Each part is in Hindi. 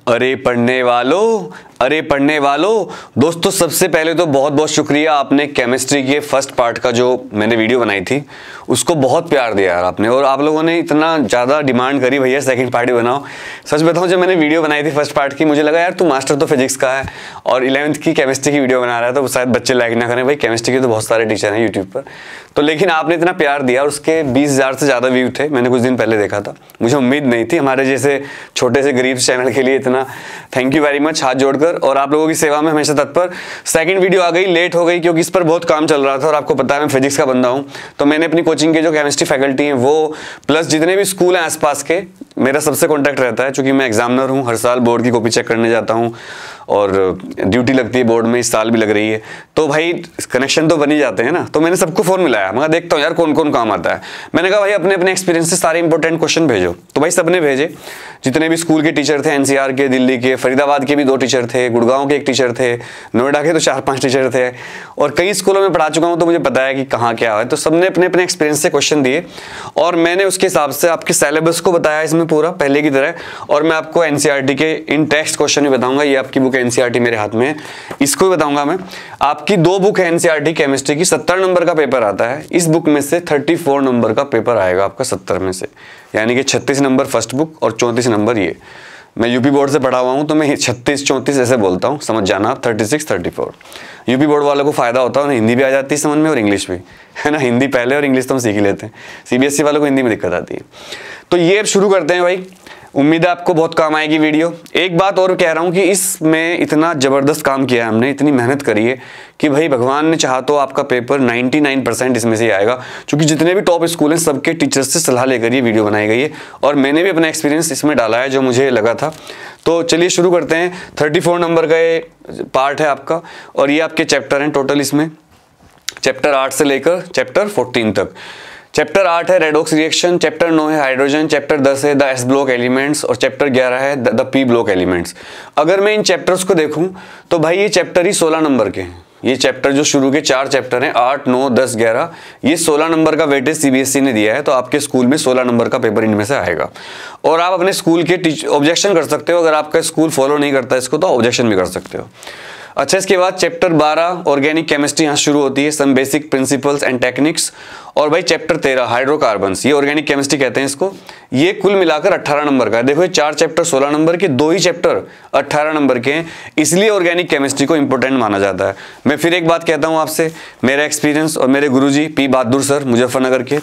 अरे पढ़ने वालों दोस्तों, सबसे पहले तो बहुत बहुत शुक्रिया, आपने केमिस्ट्री के फर्स्ट पार्ट का जो मैंने वीडियो बनाई थी उसको बहुत प्यार दिया यार आपने, और आप लोगों ने इतना ज़्यादा डिमांड करी भैया सेकंड पार्ट भी बनाओ। सच बताऊं, जब मैंने वीडियो बनाई थी फर्स्ट पार्ट की, मुझे लगा यार तू मास्टर तो फिजिक्स का है और 11th की केमिस्ट्री की वीडियो बना रहा है तो शायद बच्चे लाइक ना करें, भाई केमिस्ट्री के तो बहुत सारे टीचर हैं यूट्यूब पर। तो लेकिन आपने इतना प्यार दिया और उसके 20,000 से ज़्यादा व्यू थे, मैंने कुछ दिन पहले देखा था। मुझे उम्मीद नहीं थी हमारे जैसे छोटे से गरीब चैनल के लिए इतना। थैंक यू वेरी मच, हाथ जोड़कर, और आप लोगों की सेवा में हमेशा तत्पर। सेकंड वीडियो आ गई, लेट हो गई क्योंकि इस पर बहुत काम चल रहा था और आपको पता है मैं फिजिक्स का बंदा हूं, तो मैंने अपनी कोचिंग के जो केमिस्ट्री फैकल्टी हैं वो प्लस जितने भी स्कूल हैं आसपास के, मेरा सबसे कॉन्टैक्ट रहता है। चूंकि मैं एग्जामिनर हूँ, हर साल बोर्ड की कॉपी चेक करने जाता हूँ और ड्यूटी लगती है बोर्ड में, इस साल भी लग रही है, तो भाई कनेक्शन तो बन ही जाते हैं ना। तो मैंने सबको फोन मिलाया, मैं देखता हूँ यार कौन कौन काम आता है। मैंने कहा भाई अपने अपने एक्सपीरियंस से सारे इंपॉर्टेंट क्वेश्चन भेजो, तो भाई सबने भेजे। जितने भी स्कूल के टीचर थे, एनसीआर के, दिल्ली के, फरीदाबाद के भी 2 टीचर थे, गुड़गांव के 1 टीचर थे, नोएडा के तो 4-5 टीचर थे, और कई स्कूलों में पढ़ा चुका हूँ तो मुझे पता है कि कहाँ क्या है। तो सबने अपने अपने एक्सपीरियंस से क्वेश्चन दिए और मैंने उसके हिसाब से आपके सिलेबस को बताया इसमें पूरा पहले की तरह, और मैं आपको एनसीईआरटी के इन टेक्स्ट क्वेश्चन भी बताऊंगा। ये आपकी बुक एनसीईआरटी मेरे हाथ में है, इसको भी बताऊंगा मैं। आपकी 2 बुक है एनसीईआरटी केमिस्ट्री की, 70 नंबर का पेपर आता है, इस बुक में से 34 नंबर का पेपर आएगा आपका 70 में से, यानी कि 36 नंबर फर्स्ट बुक और 34 नंबर ये। मैं यूपी बोर्ड से पढ़ा हुआ हूँ तो मैं 36-34 ऐसे बोलता हूँ, समझ जाना आप, 36-34। यूपी बोर्ड वालों को फायदा होता है, उन्हें हिंदी भी आ जाती है समझ में और इंग्लिश भी, है ना। हिंदी पहले और इंग्लिश तो हम सीख ही लेते हैं, सीबीएसई वालों को हिंदी में दिक्कत आती है। तो ये अब शुरू करते हैं भाई, उम्मीद है आपको बहुत काम आएगी वीडियो। एक बात और कह रहा हूँ कि इसमें इतना ज़बरदस्त काम किया है हमने, इतनी मेहनत करी है कि भाई भगवान ने चाहा तो आपका पेपर 99% इसमें से ही आएगा, क्योंकि जितने भी टॉप स्कूल हैं सबके टीचर्स से सलाह लेकर ये वीडियो बनाई गई है और मैंने भी अपना एक्सपीरियंस इसमें डाला है जो मुझे लगा था। तो चलिए शुरू करते हैं। 34 नंबर का ये पार्ट है आपका, और ये आपके चैप्टर हैं टोटल इसमें, चैप्टर 8 से लेकर चैप्टर 14 तक। चैप्टर 8 है रेडॉक्स रिएक्शन, चैप्टर 9 है हाइड्रोजन, चैप्टर 10 है द एस ब्लॉक एलिमेंट्स और चैप्टर 11 है द पी ब्लॉक एलिमेंट्स। अगर मैं इन चैप्टर्स को देखूं तो भाई ये चैप्टर ही 16 नंबर के हैं। ये चैप्टर जो शुरू के 4 चैप्टर हैं 8, 9, 10, 11, ये 16 नंबर का वेटेज सीबीएसई ने दिया है, तो आपके स्कूल में 16 नंबर का पेपर इनमें से आएगा। और आप अपने स्कूल के ऑब्जेक्शन कर सकते हो, अगर आपका स्कूल फॉलो नहीं करता इसको तो ऑब्जेक्शन भी कर सकते हो। अच्छा, इसके बाद चैप्टर 12 ऑर्गेनिक केमिस्ट्री यहाँ शुरू होती है, some basic principles and techniques. और भाई चैप्टर 13 हाइड्रोकार्बन्स, ये ऑर्गेनिक केमिस्ट्री कहते हैं इसको, ये कुल मिलाकर 18 नंबर का है। देखो ये 4 चैप्टर 16 नंबर के, 2 ही चैप्टर 18 नंबर के हैं, इसलिए ऑर्गेनिक केमिस्ट्री को इंपॉर्टेंट माना जाता है। मैं फिर एक बात कहता हूँ आपसे, मेरा एक्सपीरियंस और मेरे गुरुजी पी बहादुर सर मुजफ्फरनगर के,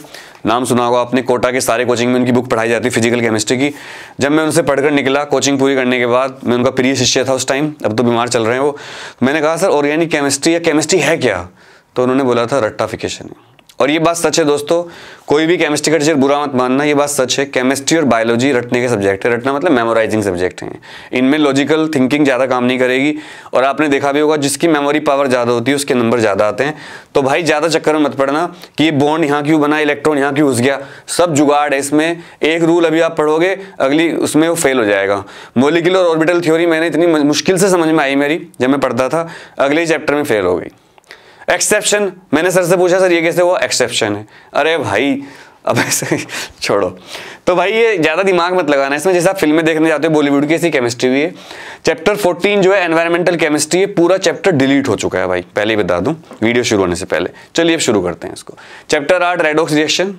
नाम सुना होगा आपने, कोटा के सारे कोचिंग में उनकी बुक पढ़ाई जाती है फिजिकल केमिस्ट्री की। जब मैं उनसे पढ़कर निकला कोचिंग पूरी करने के बाद, मैं उनका प्रिय शिष्य था उस टाइम, अब तो बीमार चल रहे हैं वो। मैंने कहा सर ऑर्गेनिक केमिस्ट्री या केमिस्ट्री है क्या, तो उन्होंने बोला था रट्टाफिकेशन है। और ये बात सच है दोस्तों, कोई भी केमिस्ट्री का टीचर बुरा मत मानना, ये बात सच है। केमिस्ट्री और बायोलॉजी रटने के सब्जेक्ट है, रटना मतलब मेमोराइजिंग सब्जेक्ट हैं। इनमें लॉजिकल थिंकिंग ज़्यादा काम नहीं करेगी, और आपने देखा भी होगा जिसकी मेमोरी पावर ज़्यादा होती है उसके नंबर ज़्यादा आते हैं। तो भाई ज़्यादा चक्कर में मत पड़ना कि ये बॉन्ड यहाँ क्यों बना, इलेक्ट्रॉन यहाँ क्यों घुस गया, सब जुगाड़ है इसमें। एक रूल अभी आप पढ़ोगे, अगली उसमें वो फेल हो जाएगा। मॉलिक्यूलर ऑर्बिटल थ्योरी मैंने इतनी मुश्किल से समझ में आई मेरी जब मैं पढ़ता था, अगले चैप्टर में फेल हो गई। एक्सेप्शन, मैंने सर से पूछा सर ये कैसे हुआ, एक्सेप्शन है। अरे भाई अब ऐसे छोड़ो। तो भाई ये ज़्यादा दिमाग मत लगाना इसमें, जैसे आप फिल्में देखने जाते हो बॉलीवुड की, ऐसी केमिस्ट्री भी है। चैप्टर 14 जो है एनवायरमेंटल केमिस्ट्री है, पूरा चैप्टर डिलीट हो चुका है भाई, पहले ही बता दूं वीडियो शुरू होने से पहले। चलिए अब शुरू करते हैं इसको। चैप्टर 8 रेडॉक्स रिएक्शन,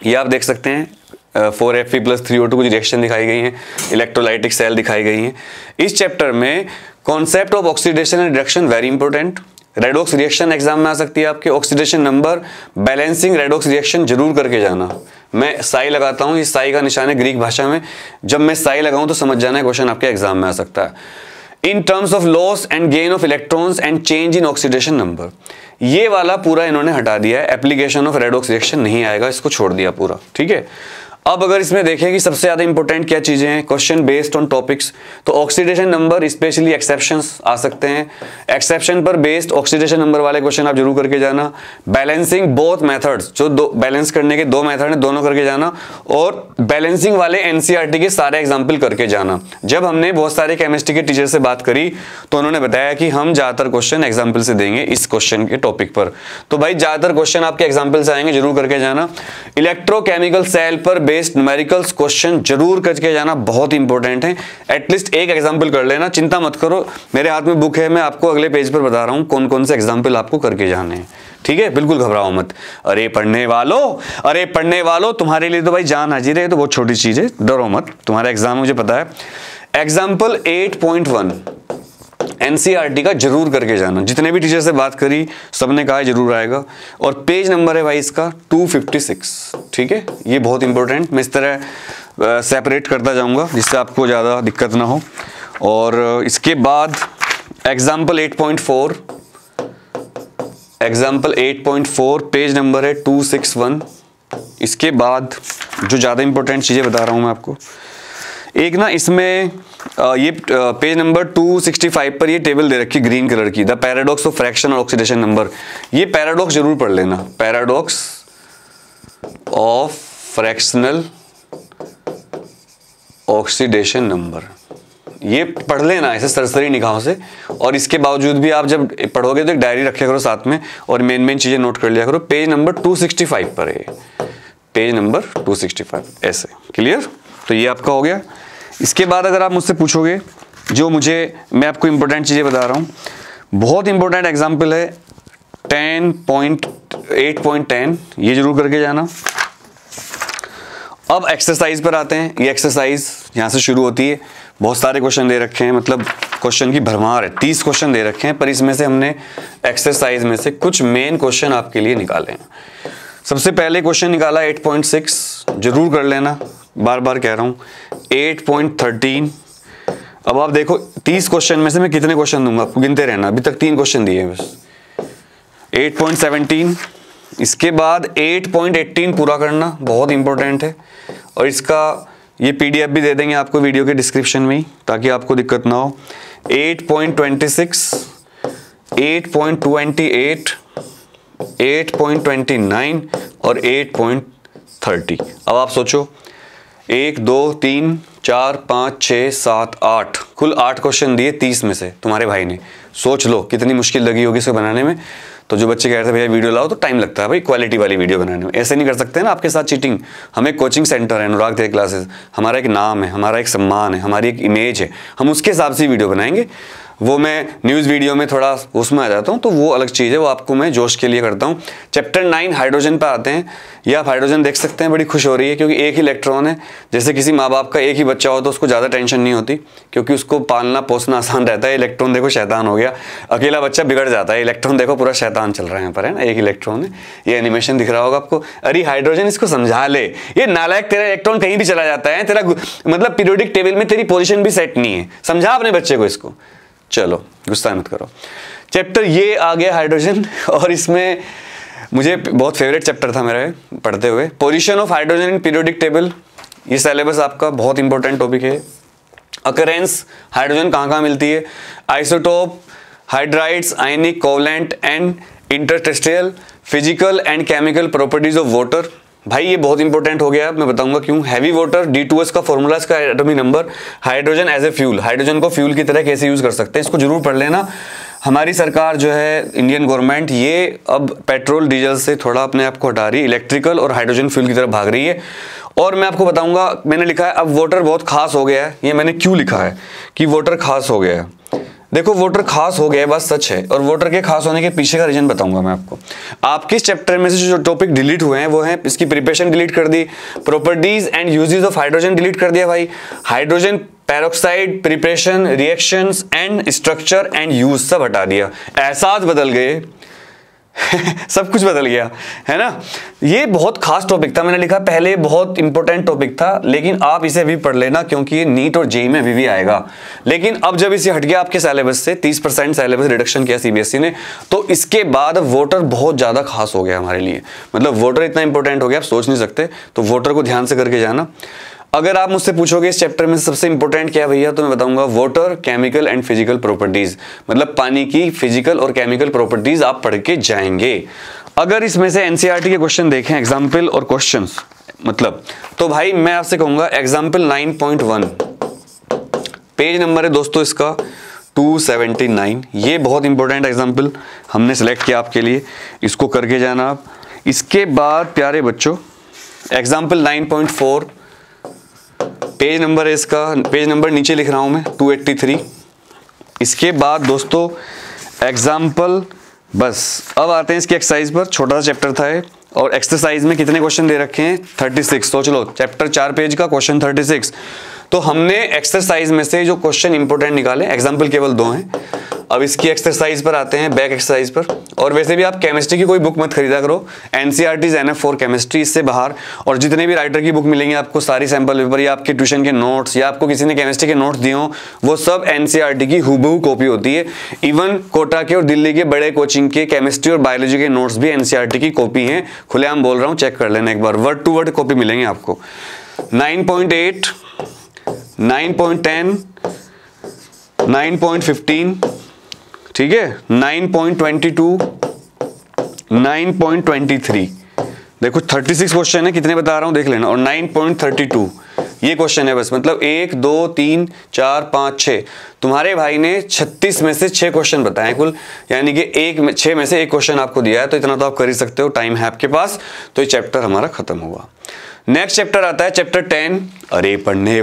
ये आप देख सकते हैं 4Fe+3O2 कुछ रिएक्शन दिखाई गई हैं, इलेक्ट्रोलाइटिक सेल दिखाई गई हैं। इस चैप्टर में concept of oxidation and reduction very important. Redox reaction exam में आ सकती है आपके, oxidation number, balancing redox reaction जरूर करके जाना। मैं साई लगाता हूँ, इस साई का निशान है ग्रीक भाषा में, जब मैं साई लगाऊं तो समझ जाना है क्वेश्चन आपके एग्जाम में आ सकता है। In terms of loss and gain of electrons and change in oxidation number, ये वाला पूरा इन्होंने हटा दिया है, एप्लीकेशन ऑफ रेडॉक्स रिएक्शन नहीं आएगा, इसको छोड़ दिया पूरा, ठीक है। अब अगर इसमें देखें कि सबसे ज्यादा इंपॉर्टेंट क्या चीजें हैं, क्वेश्चन बेस्ड ऑन टॉपिक्स, तो ऑक्सीडेशन नंबर स्पेशली एक्सेप्शंस आ सकते हैं, एक्सेप्शन पर बेस्ड ऑक्सीडेशन नंबर वाले क्वेश्चन आप जरूर करके जाना। बैलेंसिंग बोथ मेथड्स, जो दो बैलेंस करने के 2 मेथड हैं दोनों करके जाना, और बैलेंसिंग वाले एनसीईआरटी के सारे एग्जाम्पल करके जाना। जब हमने बहुत सारे केमिस्ट्री के टीचर से बात करी तो उन्होंने बताया कि हम ज्यादातर क्वेश्चन एग्जाम्पल से देंगे इस क्वेश्चन के टॉपिक पर, तो भाई ज्यादातर क्वेश्चन आपके एग्जाम्पल से आएंगे, जरूर करके जाना। इलेक्ट्रोकेमिकल सेल पर बेस्ड न्यूमेरिकल्स क्वेश्चन जरूर करके जाना, बहुत इंपॉर्टेंट है। एटलीस्ट एक एग्जाम्पल कर लेना, चिंता मत करो, मेरे हाथ में बुक है, मैं आपको अगले पेज पर बता रहा हूँ कौन कौन से एग्जाम्पल आपको करके जाने हैं, ठीक है। बिल्कुल घबराओ मत। अरे पढ़ने वालों तुम्हारे लिए तो भाई जान हाजिर है, तो बहुत छोटी चीज है, डरो मत, तुम्हारा एग्जाम मुझे पता है। एग्जाम्पल 8.1 एनसीईआरटी का जरूर करके जाना, जितने भी टीचर से बात करी सबने कहा जरूर आएगा। और पेज नंबर है भाई इसका 256, ठीक है। ये बहुत इंपॉर्टेंट, मैं इस तरह सेपरेट करता जाऊंगा जिससे आपको ज़्यादा दिक्कत ना हो। और इसके बाद एग्जाम्पल 8.4 पेज नंबर है 261। इसके बाद जो ज़्यादा इंपॉर्टेंट चीज़ें बता रहा हूँ मैं आपको, एक ना इसमें ये पेज नंबर 265 पर ये टेबल दे रखी ग्रीन कलर की, द पैराडॉक्स ऑफ फ्रैक्शन और ऑक्सीडेशन नंबर। ये पैराडॉक्स जरूर पढ़ लेना, paradox of fractional oxidation number, ये पढ़ लेना ऐसे सरसरी निगाहों से। और इसके बावजूद भी आप जब पढ़ोगे तो एक डायरी रखा करो साथ में और मेन चीजें नोट कर लिया करो। पेज नंबर 265 पर है, पेज नंबर 265 ऐसे, क्लियर। तो ये आपका हो गया। इसके बाद अगर आप मुझसे पूछोगे, जो मैं आपको इंपॉर्टेंट चीजें बता रहा हूं, बहुत इंपॉर्टेंट एग्जांपल है 8.10, ये जरूर करके जाना। अब एक्सरसाइज पर आते हैं। ये एक्सरसाइज यहां से शुरू होती है, बहुत सारे क्वेश्चन दे रखे हैं, मतलब क्वेश्चन की भरमार है, 30 क्वेश्चन दे रखे हैं, पर इसमें से हमने एक्सरसाइज में से कुछ मेन क्वेश्चन आपके लिए निकाले हैं। सबसे पहले क्वेश्चन निकाला 8.6, जरूर कर लेना, बार बार कह रहा हूं। 8.13, अब आप देखो 30 क्वेश्चन में से मैं कितने क्वेश्चन दूंगा आपको, गिनते रहना, अभी तक 3 क्वेश्चन दिए हैं बस। 8.17, इसके बाद 8.18 पूरा करना, बहुत इंपॉर्टेंट है। और इसका ये पीडीएफ भी दे देंगे आपको वीडियो के डिस्क्रिप्शन में ही, ताकि आपको दिक्कत ना हो। 8.26, 8.28, 8.29 और 8.30। अब आप सोचो, 1 2 3 4 5 6 7 8, कुल 8 क्वेश्चन दिए 30 में से तुम्हारे भाई ने। सोच लो कितनी मुश्किल लगी होगी इसे बनाने में। तो जो बच्चे कह रहे थे भैया वीडियो लाओ, तो टाइम लगता है भाई क्वालिटी वाली वीडियो बनाने में, ऐसे नहीं कर सकते ना आपके साथ चीटिंग। हमें कोचिंग सेंटर है अनुराग थे क्लासेस, हमारा एक नाम है, हमारा एक सम्मान है, हमारी एक इमेज है, हम उसके हिसाब से वीडियो बनाएंगे। वो मैं न्यूज़ वीडियो में थोड़ा उसमें आ जाता हूँ, तो वो अलग चीज़ है, वो आपको मैं जोश के लिए करता हूँ। चैप्टर 9 हाइड्रोजन पर आते हैं। ये आप हाइड्रोजन देख सकते हैं, बड़ी खुश हो रही है क्योंकि एक ही इलेक्ट्रॉन है। जैसे किसी माँ बाप का एक ही बच्चा हो तो उसको ज़्यादा टेंशन नहीं होती, क्योंकि उसको पालना पोसना आसान रहता है। इलेक्ट्रॉन देखो शैतान हो गया, अकेला बच्चा बिगड़ जाता है। इलेक्ट्रॉन देखो पूरा शैतान चल रहा है यहाँ पर, है ना, एक इलेक्ट्रॉन है। ये एनिमेशन दिख रहा होगा आपको। अरे हाइड्रोजन, इसको समझा ले, ये नालायक, तेरा इलेक्ट्रॉन कहीं भी चला जाता है, तेरा मतलब पीरियोडिक टेबल में तेरी पोजीशन भी सेट नहीं है। समझा अपने बच्चे को इसको। चलो गुस्सा मत करो। चैप्टर ये आ गया हाइड्रोजन, और इसमें मुझे बहुत फेवरेट चैप्टर था मेरा पढ़ते हुए, position of hydrogen in periodic table. ये सिलेबस आपका बहुत इंपॉर्टेंट टॉपिक है। अकरेंस, हाइड्रोजन कहाँ कहाँ मिलती है, isotope, hydrides, ionic, covalent and interstitial, physical and chemical properties of water. भाई ये बहुत इंपॉर्टेंट हो गया, मैं बताऊंगा क्यों। हैवी वाटर, D2S का फॉर्मूला, इसका atomic number, hydrogen as a fuel, hydrogen को फ्यूल की तरह कैसे यूज कर सकते हैं, इसको जरूर पढ़ लेना। हमारी सरकार जो है, इंडियन गवर्नमेंट, ये अब पेट्रोल डीजल से थोड़ा अपने आप को हटा रही है, इलेक्ट्रिकल और हाइड्रोजन फ्यूल की तरफ भाग रही है। और मैं आपको बताऊंगा, मैंने लिखा है अब वाटर बहुत खास हो गया है। ये मैंने क्यों लिखा है कि वाटर खास हो गया है। देखो वाटर खास हो गया, बात सच है, और वाटर के खास होने के पीछे का रीजन बताऊंगा मैं आपको। आपके इस चैप्टर में से जो टॉपिक डिलीट हुए हैं वो है, इसकी प्रिपरेशन डिलीट कर दी, properties and uses of hydrogen delete कर दिया भाई, hydrogen peroxide preparation, reactions and structure and use सब हटा दिया। एहसास बदल गए सब कुछ बदल गया, है ना। ये बहुत खास टॉपिक था, मैंने लिखा पहले बहुत इंपॉर्टेंट टॉपिक था, लेकिन आप इसे भी पढ़ लेना क्योंकि ये नीट और जेईई में अभी भी आएगा। लेकिन अब जब इसे हट गया आपके सिलेबस से, 30% सिलेबस रिडक्शन किया सीबीएसई ने, तो इसके बाद वाटर बहुत ज्यादा खास हो गया हमारे लिए। मतलब वाटर इतना इंपॉर्टेंट हो गया आप सोच नहीं सकते। तो वाटर को ध्यान से करके जाना। अगर आप मुझसे पूछोगे इस चैप्टर में सबसे इंपॉर्टेंट क्या भैया, तो मैं बताऊंगा water, chemical and physical properties, मतलब पानी की फिजिकल और केमिकल प्रॉपर्टीज आप पढ़ के जाएंगे। अगर इसमें से एनसीईआरटी के क्वेश्चन देखें, एग्जाम्पल और क्वेश्चंस, मतलब, तो भाई मैं आपसे कहूंगा एग्जाम्पल 9.1 पेज नंबर है दोस्तों इसका 279। ये बहुत इंपॉर्टेंट एग्जाम्पल हमने सेलेक्ट किया आपके लिए, इसको करके जाना आप। इसके बाद प्यारे बच्चों एग्जाम्पल 9.4, पेज नंबर है इसका, पेज नंबर नीचे लिख रहा हूं मैं 283। इसके बाद दोस्तों एग्जाम्पल, बस अब आते हैं इसकी एक्सरसाइज पर। छोटा सा चैप्टर था ये, और एक्सरसाइज में कितने क्वेश्चन दे रखे हैं 36। सोच लो, चैप्टर 4 पेज का, क्वेश्चन 36। तो हमने एक्सरसाइज में से जो क्वेश्चन इंपोर्टेंट निकाले, एग्जाम्पल केवल 2 हैं। अब इसकी एक्सरसाइज पर आते हैं, बैक एक्सरसाइज पर। और वैसे भी आप केमिस्ट्री की कोई बुक मत खरीदा करो, एनसीईआरटी NF फॉर केमिस्ट्री, इससे बाहर और जितने भी राइटर की बुक मिलेंगी आपको, सारी सैंपल पेपर या आपके ट्यूशन के नोट्स या आपको किसी ने केमिस्ट्री के नोट्स दिए हो, वो सब एनसीईआरटी की हूबहू कॉपी होती है। इवन कोटा के और दिल्ली के बड़े कोचिंग के केमिस्ट्री और बायोलॉजी के नोट्स भी एनसीईआरटी की कॉपी हैं। खुलेआम बोल रहा हूँ, चेक कर लेना एक बार, वर्ड टू वर्ड कॉपी मिलेंगे आपको। 9.8, 9.10, 9.15, ठीक है, 9.22, 9.23। देखो 36 क्वेश्चन है, कितने बता रहा हूं देख लेना। और 9.32 ये क्वेश्चन है बस, मतलब 1 2 3 4 5 6। तुम्हारे भाई ने 36 में से 6 क्वेश्चन बताए कुल, यानी कि 6 में से 1 क्वेश्चन आपको दिया है, तो इतना तो आप कर ही सकते हो, टाइम है आपके पास। तो ये चैप्टर हमारा खत्म हुआ। नेक्स्ट चैप्टर आता है चैप्टर 10। अरे पढ़ने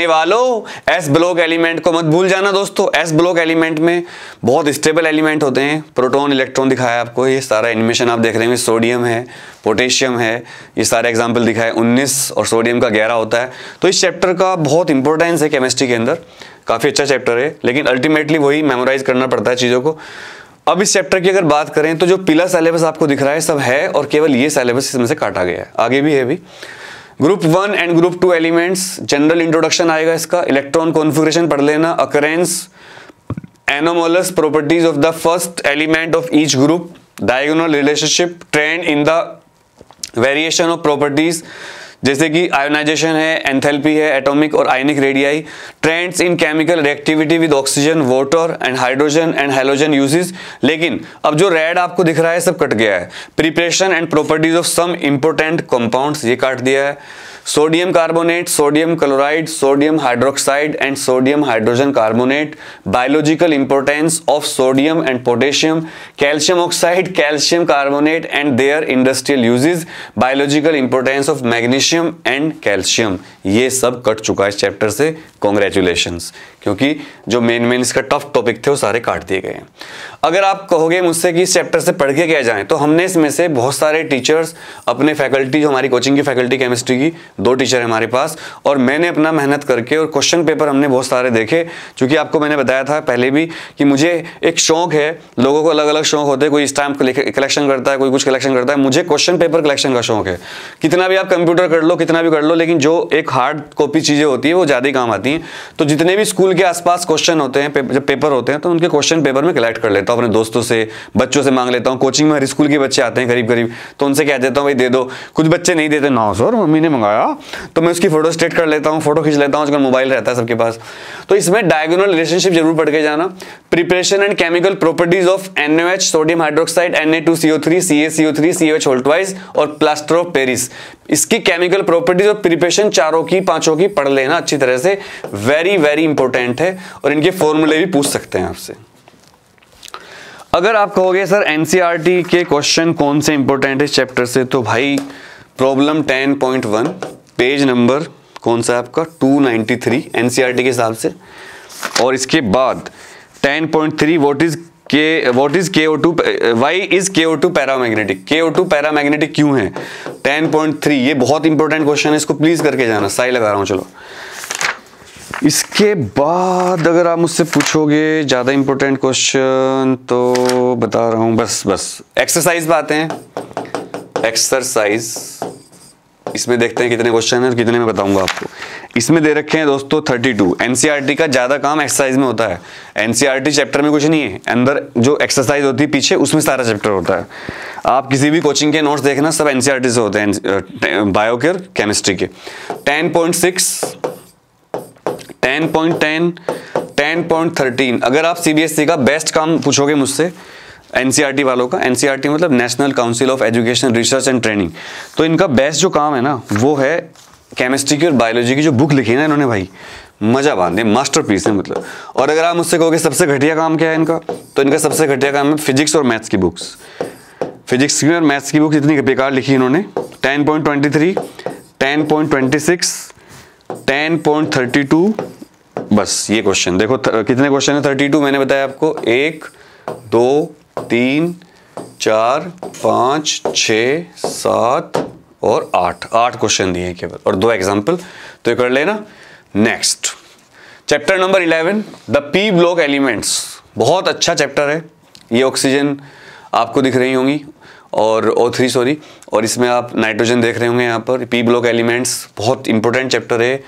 वालों, एस ब्लॉक एलिमेंट को मत भूल जाना दोस्तों। एस ब्लॉक एलिमेंट में बहुत स्टेबल एलिमेंट होते हैं, प्रोटॉन इलेक्ट्रॉन दिखाया आपको, ये सारा एनिमेशन आप देख रहे हैं। सोडियम है, पोटेशियम है, ये सारे एग्जाम्पल दिखाए, 19 और सोडियम का 11 होता है। तो इस चैप्टर का बहुत इंपॉर्टेंस है केमिस्ट्री के अंदर, काफी अच्छा चैप्टर है, लेकिन अल्टीमेटली वही मेमोराइज करना पड़ता है चीजों को। अब इस चैप्टर की अगर बात करें तो जो पिलर सिलेबस आपको दिख रहा है सब है, और केवल ये सिलेबस इसमें से काटा गया है, आगे भी है भी। Group 1 and group 2 elements, general introduction आएगा इसका, इलेक्ट्रॉन कॉन्फ़िगरेशन पढ़ लेना, occurrence, anomalous properties of the first element of each group, diagonal relationship, trend in the variation of properties, जैसे कि आयोनाइजेशन है, एंथैल्पी है, एटॉमिक और ionic radii, trends in chemical reactivity with oxygen, water and hydrogen and halogen uses. लेकिन अब जो रेड आपको दिख रहा है सब कट गया है। Preparation and properties of some important compounds, ये काट दिया है। Sodium carbonate, sodium chloride, sodium hydroxide and sodium hydrogen carbonate, biological importance of sodium and potassium, calcium oxide, calcium carbonate and their industrial uses, biological importance of magnesium and calcium, ये सब कट चुका है इस चैप्टर से। कॉन्ग्रेचुलेशंस, क्योंकि जो मेन इसका टफ टॉपिक थे वो सारे काट दिए गए हैं। अगर आप कहोगे मुझसे कि इस चैप्टर से पढ़ के क्या जाएं, तो हमने इसमें से बहुत सारे टीचर्स, अपने फैकल्टी, जो हमारी कोचिंग की फैकल्टी केमिस्ट्री की 2 टीचर है हमारे पास, और मैंने अपना मेहनत करके और क्वेश्चन पेपर हमने बहुत सारे देखे। क्योंकि आपको मैंने बताया था पहले भी कि मुझे एक शौक है, लोगों को अलग अलग शौक होते हैं, कोई स्टैम्प कलेक्शन करता है, कोई कुछ कलेक्शन करता है, मुझे क्वेश्चन पेपर कलेक्शन का शौक है। कितना भी आप कंप्यूटर कर लो, कितना भी कर लो, लेकिन जो एक हार्ड कॉपी चीजें होती है वो ज्यादा काम आती हैं। तो जितने भी स्कूल के आसपास क्वेश्चन होते हैं, जब पेपर होते हैं, तो उनके क्वेश्चन पेपर में कलेक्ट कर लेता हूँ, अपने दोस्तों से, बच्चों से मांग लेता हूँ। कोचिंग में हर स्कूल के बच्चे आते हैं करीब, तो उनसे कह देता हूँ भाई दे दो। कुछ बच्चे नहीं देते, ना सर मम्मी ने मंगाया, तो मैं उसकी फोटो स्टेट कर लेता हूँ, फोटो खींच लेता हूँ, आजकल मोबाइल रहता है सबके पास। तो इसमें डायगोनल रिलेशनशिप जरूर पढ़ के जाना। Preparation and chemical properties of NaOH, sodium hydroxide, Na2CO3, CaCO3, COH और प्लास्टर ऑफ पेरिस, इसकी केमिकल प्रॉपर्टीज और प्रिपरेशन चारों की 5 की पढ़ लेना अच्छी तरह से, वेरी इंपॉर्टेंट है, और इनके फॉर्मूले भी पूछ सकते हैं आपसे। अगर आप कहोगे सर एनसीईआरटी के क्वेश्चन कौन से इंपॉर्टेंट है इस चैप्टर से, तो भाई प्रॉब्लम 10.1 पेज नंबर कौन सा है आपका 293 एनसीईआरटी के हिसाब से। और इसके बाद 10.3 what is KO2, why is KO2 paramagnetic, KO2 paramagnetic क्यों है। 10.3 ये बहुत इंपॉर्टेंट क्वेश्चन है, इसको प्लीज करके जाना, साई लगा रहा हूं। चलो इसके बाद अगर आप मुझसे पूछोगे ज्यादा इंपॉर्टेंट क्वेश्चन, तो बता रहा हूं, बस एक्सरसाइज पे आते हैं। एक्सरसाइज इसमें देखते हैं कितने क्वेश्चन है और कितने में बताऊंगा आपको। इसमें दे रखे हैं दोस्तों 32। एनसीईआरटी का ज्यादा काम एक्सरसाइज में होता है, एनसीईआरटी चैप्टर में कुछ नहीं है, अंदर जो एक्सरसाइज होती है पीछे उसमें सारा चैप्टर होता है। आप किसी भी कोचिंग के नोट्स देखना, सब एनसीईआरटी से होते हैं, बायो के केमिस्ट्री के। 10.6, 10.10, 10.13। अगर आप सीबीएसई का बेस्ट काम पूछोगे मुझसे एनसीईआरटी वालों का, एनसीईआरटी मतलब national council of education research and training, तो इनका बेस्ट जो काम है ना वो है केमिस्ट्री की और बायोलॉजी की जो बुक लिखी है ना इन्होंने, भाई मजा बांधे, मास्टरपीस है मतलब। और अगर आप मुझसे कहोगे सबसे घटिया काम क्या है इनका, तो इनका सबसे घटिया काम है फिजिक्स और मैथ्स की बुक्स। फिजिक्स की और मैथ्स की बुक इतनी बेकार लिखी इन्होंने, 10.23, 10.26, 10.32, बस ये क्वेश्चन देखो। कितने क्वेश्चन है? 32 मैंने बताया आपको। 1 2 3 4 5 6 7 और 8 क्वेश्चन दिए हैं केवल, और 2 एग्जाम्पल, तो ये कर लेना। Next chapter number 11, the P block elements. बहुत अच्छा चैप्टर है ये। ऑक्सीजन आपको दिख रही होंगी और O3 सॉरी, और इसमें आप नाइट्रोजन देख रहे होंगे यहाँ पर। पी ब्लॉक एलिमेंट्स बहुत इंपॉर्टेंट चैप्टर है,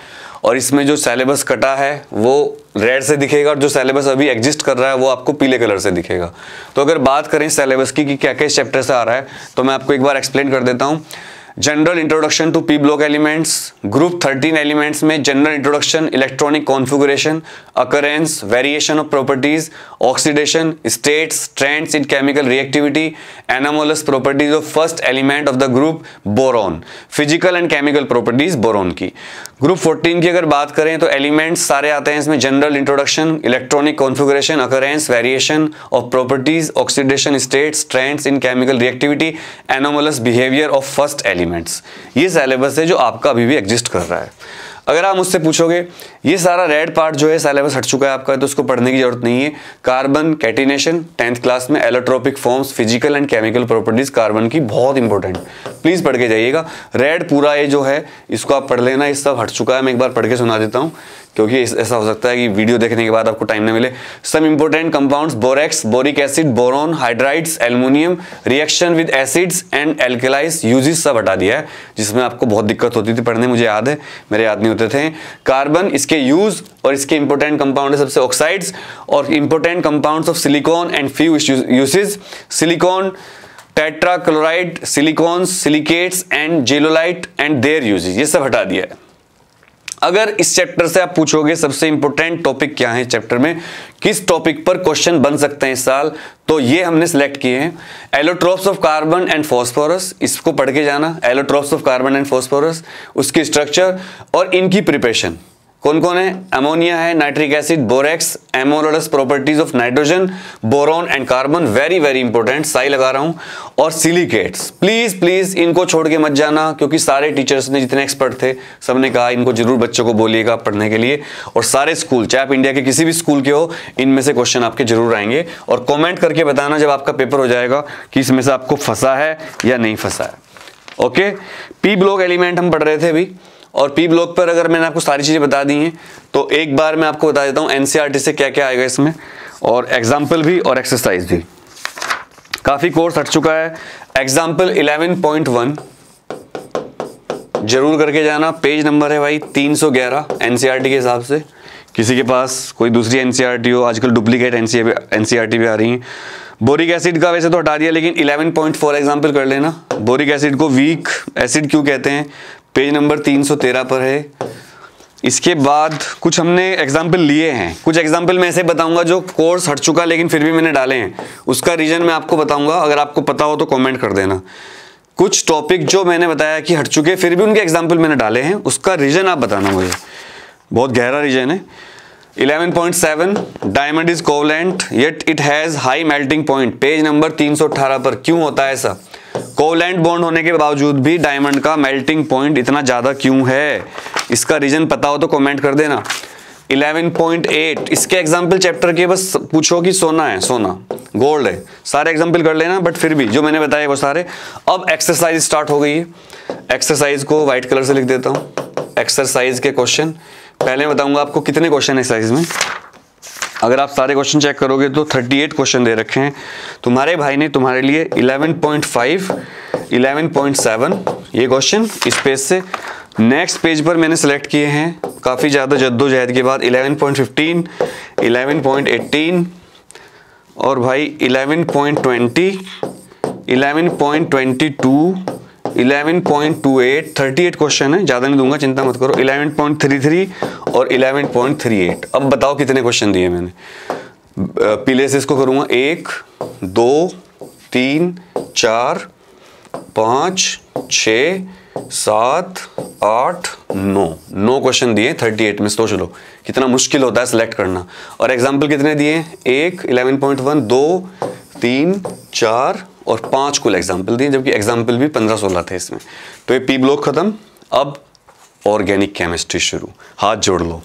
और इसमें जो सिलेबस कटा है वो रेड से दिखेगा, और जो सिलेबस अभी एग्जिस्ट कर रहा है वो आपको पीले कलर से दिखेगा। तो अगर बात करें सिलेबस की कि क्या क्या इस चैप्टर से आ रहा है, तो मैं आपको एक बार एक्सप्लेन कर देता हूँ। General introduction to p block elements, group 13 elements में general introduction, electronic configuration, occurrence, variation of properties, oxidation, states, trends in chemical reactivity, anomalous properties of first element of the group boron, physical and chemical properties boron की। ग्रुप 14 की अगर बात करें तो एलिमेंट्स सारे आते हैं इसमें। General introduction, electronic configuration, occurrence, variation of properties, oxidation, states, trends in chemical reactivity, anomalous behaviour of first elements. ये सिलेबस है जो आपका अभी भी एग्जिस्ट कर रहा है। अगर आप मुझसे पूछोगे ये सारा रेड पार्ट जो है सिलेबस हट चुका है आपका, तो उसको पढ़ने की जरूरत नहीं है। कार्बन कैटिनेशन 10th क्लास में, allotropic forms, physical and chemical properties carbon की, बहुत इंपॉर्टेंट, प्लीज पढ़ के जाइएगा। रेड पूरा ये जो है इसको आप पढ़ लेना, ये सब हट चुका है। मैं एक बार पढ़ के सुना देता हूँ, क्योंकि ऐसा हो सकता है कि वीडियो देखने के बाद आपको टाइम न मिले। Some important compounds, borax, boric acid, boron, hydrides, aluminium, reaction with acids and alkalies, uses सब हटा दिया है, जिसमें आपको बहुत दिक्कत होती थी पढ़ने, मुझे याद है, मेरे याद नहीं होते थे। कार्बन, इसके यूज और इसके इंपोर्टेंट कंपाउंड है सबसे ऑक्साइड्स, और important compounds of silicon and few uses, silicon, tetrachloride, silicones, silicates and zeolite and their uses, ये सब हटा दिया है। अगर इस चैप्टर से आप पूछोगे सबसे इंपॉर्टेंट टॉपिक क्या है इस चैप्टर में, किस टॉपिक पर क्वेश्चन बन सकते हैं इस साल, तो ये हमने सिलेक्ट किए हैं। Allotropes of carbon and phosphorus, इसको पढ़ के जाना। Allotropes of carbon and phosphorus, उसकी स्ट्रक्चर और इनकी प्रिपरेशन। कौन कौन है? अमोनिया है, nitric acid, borax, anomalous properties of nitrogen, boron and carbon, very very important, साई लगा रहा हूं, और सिलिकेट्स। प्लीज प्लीज इनको छोड़ के मत जाना, क्योंकि सारे टीचर्स ने, जितने एक्सपर्ट थे, सबने कहा इनको जरूर बच्चों को बोलिएगा पढ़ने के लिए। और सारे स्कूल, चाहे आप इंडिया के किसी भी स्कूल के हो, इनमें से क्वेश्चन आपके जरूर आएंगे। और कॉमेंट करके बताना जब आपका पेपर हो जाएगा कि इसमें से आपको फंसा है या नहीं फंसा है। ओके, पी ब्लॉक एलिमेंट हम पढ़ रहे थे अभी, और पी ब्लॉक पर अगर मैंने आपको सारी चीजें बता दी हैं, तो एक बार मैं आपको बता देता हूं एनसीईआरटी से क्या क्या आएगा इसमें, और एग्जाम्पल भी और एक्सरसाइज भी। काफी कोर्स हट चुका है। एग्जाम्पल 11.1 जरूर करके जाना। पेज नंबर है भाई 311 एनसीईआरटी के हिसाब से। किसी के पास कोई दूसरी एनसीईआरटी हो, आजकल डुप्लीकेट एनसीईआरटी भी आ रही है। बोरिक एसिड का वैसे तो हटा दिया, लेकिन 11.4 एग्जाम्पल कर लेना। बोरिक एसिड को वीक एसिड क्यों कहते हैं, पेज नंबर 313 पर है। इसके बाद कुछ हमने एग्जाम्पल लिए हैं, कुछ एग्जाम्पल मैं ऐसे बताऊंगा जो कोर्स हट चुका लेकिन फिर भी मैंने डाले हैं, उसका रीजन मैं आपको बताऊंगा। अगर आपको पता हो तो कमेंट कर देना। कुछ टॉपिक जो मैंने बताया कि हट चुके फिर भी उनके एग्जाम्पल मैंने डाले हैं, उसका रीजन आप बताना मुझे, बहुत गहरा रीजन है। 11.7 diamond is covalent yet it has high melting point, page number 318 पर। क्यों होता है ऐसा? कोवलेंट बॉन्ड होने के बावजूद भी डायमंड का मेल्टिंग पॉइंट इतना ज्यादा क्यों है? इसका रीजन पता हो तो कमेंट कर देना। 11.8 इसके एग्जाम्पल चैप्टर के बस पूछो कि सोना है, सोना गोल्ड है, सारे एग्जाम्पल कर लेना, बट फिर भी जो मैंने बताया वो सारे। अब एक्सरसाइज स्टार्ट हो गई है। एक्सरसाइज को व्हाइट कलर से लिख देता हूं। एक्सरसाइज के क्वेश्चन पहले बताऊंगा आपको कितने क्वेश्चन एक्सरसाइज में। अगर आप सारे क्वेश्चन चेक करोगे तो 38 क्वेश्चन दे रखे हैं। तुम्हारे भाई ने तुम्हारे लिए 11.5, 11.7 ये क्वेश्चन इस पेज से। नेक्स्ट पेज पर मैंने सेलेक्ट किए हैं काफ़ी ज़्यादा जद्दोजहद के बाद 11.15, 11.18 और भाई 11.20, 11.22, 11.28, 38 क्वेश्चन है, ज़्यादा नहीं दूंगा, चिंता मत करो। 11.33 और 11.38। अब बताओ कितने क्वेश्चन दिए मैंने। पीले से इसको करूँगा 1, 2, 3, 4, 5, 6, 7, 8, 9 क्वेश्चन दिए 38 में। सोच लो कितना मुश्किल होता है सिलेक्ट करना। और एग्जाम्पल कितने दिए? 1, 11.1, 2, 3, 4 और 5 कुल एग्जाम्पल दिए, जबकि एग्जाम्पल भी 15-16 थे इसमें। तो ये पी ब्लॉक खत्म, अब ऑर्गेनिक केमिस्ट्री शुरू। हाथ जोड़ लो।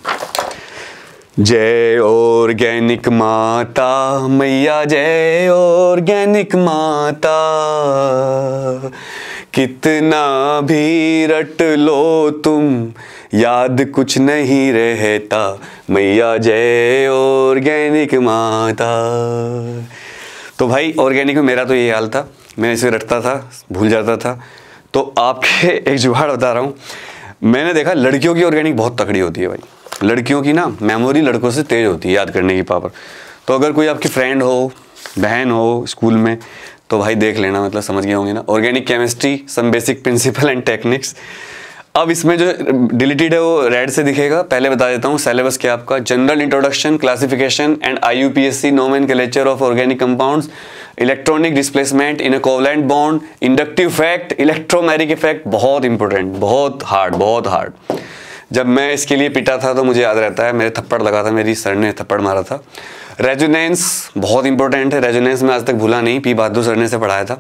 जय ऑर्गेनिक माता मैया, जय ऑर्गेनिक माता, कितना भी रट लो तुम याद कुछ नहीं रहता मैया, जय ऑर्गेनिक माता। तो भाई ऑर्गेनिक में मेरा तो ये हाल था, मैं इसे रटता था, भूल जाता था। तो आपके एक जुगाड़ बता रहा हूँ, मैंने देखा लड़कियों की ऑर्गेनिक बहुत तकड़ी होती है भाई। लड़कियों की ना मेमोरी लड़कों से तेज होती है, याद करने की पावर। तो अगर कोई आपकी फ्रेंड हो, बहन हो स्कूल में, तो भाई देख लेना, मतलब समझ गए होंगे ना। Organic chemistry, some basic principle and techniques. अब इसमें जो डिलीटेड है वो रेड से दिखेगा। पहले बता देता हूँ सिलेबस क्या आपका। General introduction, classification and IUPAC nomenclature of organic compounds, electronic displacement in a covalent bond, inductive effect, electromagnetic effect. बहुत इंपॉर्टेंट, बहुत हार्ड। जब मैं इसके लिए पिटा था तो मुझे याद रहता है, मेरे थप्पड़ लगा था, मेरी सर ने थप्पड़ मारा था। रेजोनेंस बहुत इंपॉर्टेंट है, रेजोनेंस में आज तक भूला नहीं, पी बहादुर सर ने से पढ़ाया था।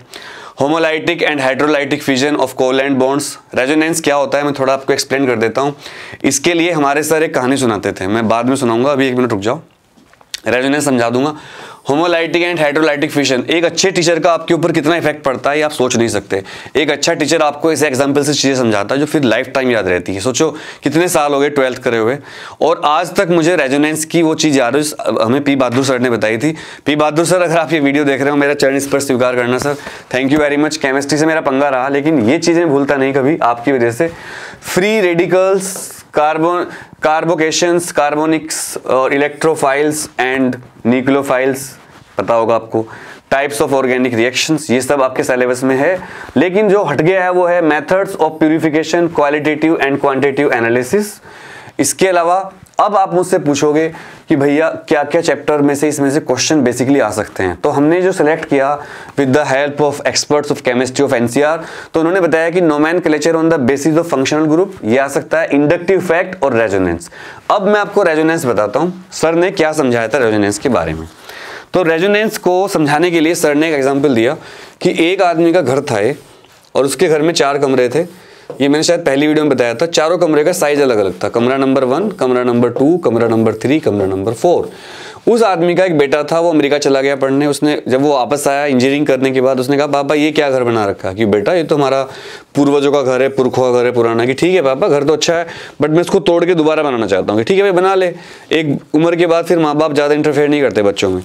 Homolytic and hydrolytic fusion of covalent bonds. Resonance क्या होता है मैं थोड़ा आपको एक्सप्लेन कर देता हूँ। इसके लिए हमारे सर एक कहानी सुनाते थे, मैं बाद में सुनाऊंगा, अभी 1 मिनट रुक जाओ, रेजोनेंस समझा दूंगा। होमोलाइटिक एंड हाइड्रोलाइटिक फ्यूजन, एक अच्छे टीचर का आपके ऊपर कितना इफेक्ट पड़ता है ये आप सोच नहीं सकते। एक अच्छा टीचर आपको ऐसे एग्जांपल से चीज़ें समझाता है जो फिर लाइफ टाइम याद रहती है। सोचो कितने साल हो गए 12th करे हुए, और आज तक मुझे रेजोनेंस की वो चीज़ याद है, हमें पी बहादुर सर ने बताई थी। पी बहादुर सर, अगर आप ये वीडियो देख रहे हो, मेरा चरण स्पर्श स्वीकार करना sir, thank you very much. Chemistry से मेरा पंगा रहा, लेकिन ये चीज़ें भूलता नहीं कभी आपकी वजह से। फ्री रेडिकल्स, कार्बोकेशंस, कार्बोनिक्स और इलेक्ट्रोफाइल्स एंड न्यूक्लियोफाइल्स पता होगा आपको। टाइप्स ऑफ ऑर्गेनिक रिएक्शंस, ये सब आपके सिलेबस में है। लेकिन जो हट गया है वो है methods of purification, qualitative and quantitative analysis. इसके अलावा अब आप मुझसे पूछोगे कि भैया क्या क्या चैप्टर में से इसमें से क्वेश्चन बेसिकली आ सकते हैं, तो हमने जो सिलेक्ट किया with the help of experts of chemistry of NCR, तो उन्होंने बताया कि nomenclature on the basis of functional group, ये आ सकता है, इंडक्टिव इफेक्ट और रेजोनेंस। अब मैं आपको रेजोनेंस बताता हूँ, सर ने क्या समझाया था रेजोनेंस के बारे में। तो रेजोनेंस को समझाने के लिए सर ने एक एग्जांपल दिया कि एक आदमी का घर था और उसके घर में 4 कमरे थे। ये मैंने शायद पहली वीडियो में बताया था। चारों कमरे का साइज अलग अलग था, कमरा नंबर 1, कमरा नंबर 2, कमरा नंबर 3, कमरा नंबर 4। उस आदमी का एक बेटा था, वो अमेरिका चला गया पढ़ने। उसने जब वो वापस आया इंजीनियरिंग करने के बाद, उसने कहा पापा ये क्या घर बना रखा है? कि बेटा ये तो हमारा पूर्वजों का घर है, पुरखों का घर है पुराना। कि ठीक है पापा घर तो अच्छा है, बट मैं इसको तोड़ के दोबारा बनाना चाहता हूँ। कि ठीक है भाई बना ले। एक उम्र के बाद फिर माँ बाप ज़्यादा इंटरफेयर नहीं करते बच्चों में,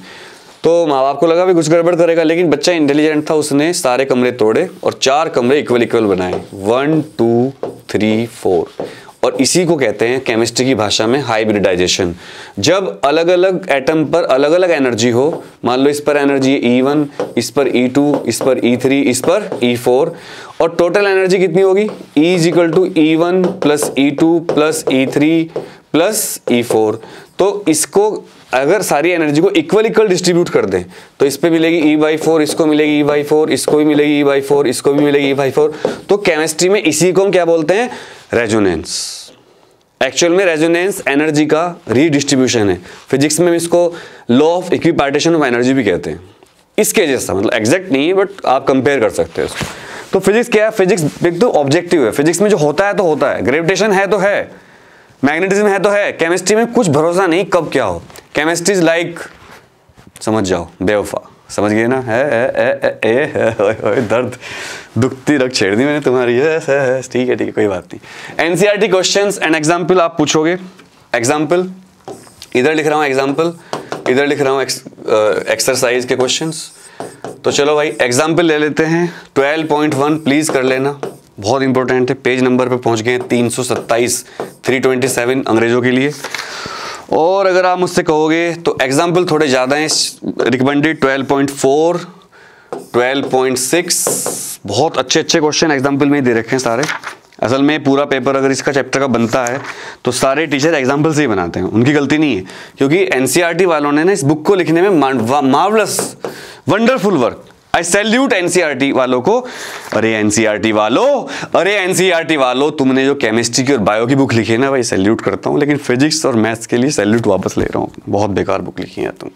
तो माँ बाप को लगा भी कुछ गड़बड़ करेगा, लेकिन बच्चा इंटेलिजेंट था, उसने सारे कमरे तोड़े और 4 कमरे इक्वल बनाए, 1 2 3 4। और इसी को कहते हैं केमिस्ट्री की भाषा में हाइब्रिडाइजेशन। जब अलग अलग एटम पर अलग अलग एनर्जी हो, मान लो इस पर एनर्जी E1, इस पर E2, इस पर E3, इस पर E4, और टोटल एनर्जी कितनी होगी? E = E1 + E2 + E3 + E4। तो इसको अगर सारी एनर्जी को इक्वल डिस्ट्रीब्यूट कर दें तो इस पे मिलेगी E/4, इसको मिलेगी E/4, इसको भी मिलेगी E/4, इसको भी मिलेगी E/4। तो केमिस्ट्री में इसी को हम क्या बोलते हैं? रेजोनेंस। एक्चुअल में रेजोनेंस एनर्जी का रीडिस्ट्रीब्यूशन है। फिजिक्स में इसको law of equipartition of energy भी कहते हैं। इसके जैसा, मतलब एग्जैक्ट नहीं है बट आप कंपेयर कर सकते हो इसको। तो फिजिक्स क्या है? फिजिक्स एक तो ऑब्जेक्टिव है, फिजिक्स में जो होता है तो होता है। ग्रेविटेशन है तो है, मैग्नेटिज्म है तो है। केमिस्ट्री में कुछ भरोसा नहीं कब क्या हो। केमिस्ट्री इज लाइक, समझ जाओ, बेवफा, समझ गए ना? दर्द दुखती रग छेड़ दी मैंने तुम्हारी। ठीक है कोई बात नहीं। NCERT क्वेश्चंस एंड एग्जाम्पल आप पूछोगे। एग्जाम्पल इधर लिख रहा हूँ, एग्जाम्पल इधर लिख रहा हूँ, एक्सरसाइज के क्वेश्चंस। तो चलो भाई एग्जाम्पल ले लेते हैं। 12.1 प्लीज कर लेना, बहुत इंपॉर्टेंट है। पेज नंबर पे पहुंच गए 327, 327 अंग्रेजों के लिए। और अगर आप मुझसे कहोगे तो एग्जाम्पल थोड़े ज़्यादा हैं रिकमेंडेड। 12.4, 12.6 बहुत अच्छे क्वेश्चन एग्जाम्पल में ही दे रखे हैं सारे। असल में पूरा पेपर अगर इसका चैप्टर का बनता है तो सारे टीचर एग्जाम्पल से ही बनाते हैं, उनकी गलती नहीं है। क्योंकि NCERT वालों ने ना इस बुक को लिखने में मार्वलस वंडरफुल वर्क। आई सैल्यूट NCERT वालों को। अरे NCERT वालों, तुमने जो केमिस्ट्री की और बायो की बुक लिखी है ना भाई, सैल्यूट करता हूँ। लेकिन फिजिक्स और मैथ्स के लिए सैल्यूट वापस ले रहा हूँ, बहुत बेकार बुक लिखी है तुम।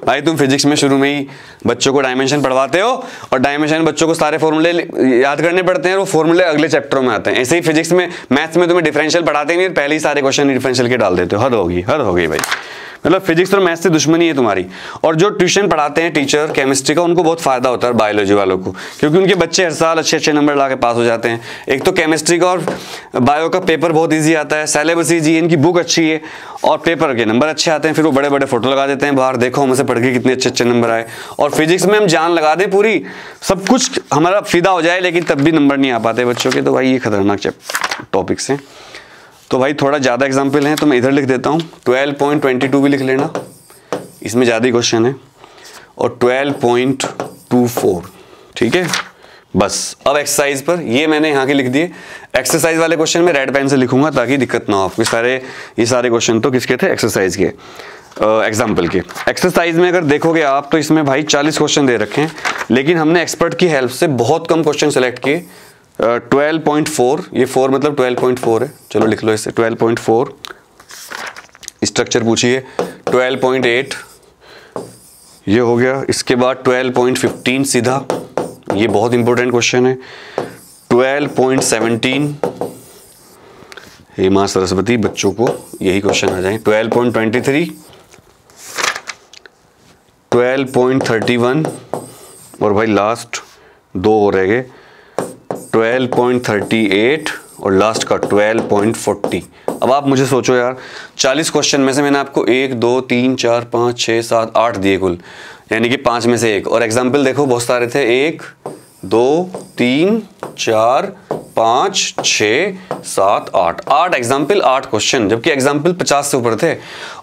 भाई तुम फिजिक्स में शुरू में ही बच्चों को डायमेंशन पढ़वाते हो और डायमेंशन में बच्चों को सारे फॉर्मूले याद करने पड़ते हैं और वो फॉर्मूले अगले चैप्टरों में आते हैं। ऐसे ही फिजिक्स में मैथ्स में तुम्हें डिफरेंशियल पढ़ाते नहीं, पहले ही सारे क्वेश्चन डिफरेंशियल के डाल देते हो। हद हो गई भाई, मतलब फिजिक्स और मैथ्स से दुश्मनी है तुम्हारी। और जो ट्यूशन पढ़ाते हैं टीचर केमिस्ट्री का, उनको बहुत फायदा होता है बायोलॉजी वालों को, क्योंकि उनके बच्चे हर साल अच्छे नंबर ला के पास हो जाते हैं। एक तो केमिस्ट्री का और बायो का पेपर बहुत ईजी आता है, सिलेबस ईजी, इनकी बुक अच्छी है और पेपर के नंबर अच्छे आते हैं। फिर वो बड़े बड़े फोटो लगा देते हैं बाहर, देखो हमसे पढ़ के कितने अच्छे नंबर आए। और फिजिक्स में हम जान लगा दें पूरी, सब कुछ हमारा फिदा हो जाए, लेकिन तब भी नंबर नहीं आ पाते बच्चों के। तो भाई ये खतरनाक टॉपिक्स हैं। तो भाई थोड़ा ज़्यादा एग्जाम्पल हैं तो मैं इधर लिख देता हूँ। 12.22 भी लिख लेना, इसमें ज़्यादा क्वेश्चन है, और 12.24, ठीक है। बस अब एक्सरसाइज पर ये मैंने यहाँ के लिख दिए। एक्सरसाइज वाले क्वेश्चन में रेड पेन से लिखूंगा ताकि दिक्कत ना हो आपको। ये सारे क्वेश्चन तो किसके थे? एक्सरसाइज के, एग्जाम्पल के। एक्सरसाइज में अगर देखोगे आप तो इसमें भाई 40 क्वेश्चन दे रखे हैं, लेकिन हमने एक्सपर्ट की हेल्प से बहुत कम क्वेश्चन सेलेक्ट किए। 12.4, ये 4 मतलब 12.4 है, चलो लिख लो इसे। 12.4 स्ट्रक्चर पूछिए। 12.8 ये हो गया। इसके बाद 12.15 सीधा, ये बहुत इंपॉर्टेंट क्वेश्चन है। 12.17, हे मां सरस्वती बच्चों को यही क्वेश्चन आ जाए। 12.23, 12.31 और भाई लास्ट 2 हो रह गए, 12.38 और लास्ट का 12.40। अब आप मुझे सोचो यार, 40 क्वेश्चन में से मैंने आपको 1 2 3 4 5 6 7 8 दिए कुल, यानी कि 5 में से 1। और एग्जाम्पल देखो बहुत सारे थे, 1 2 3 4 5 6 7 8 एग्जाम्पल, 8 क्वेश्चन, जबकि एग्जाम्पल 50 से ऊपर थे।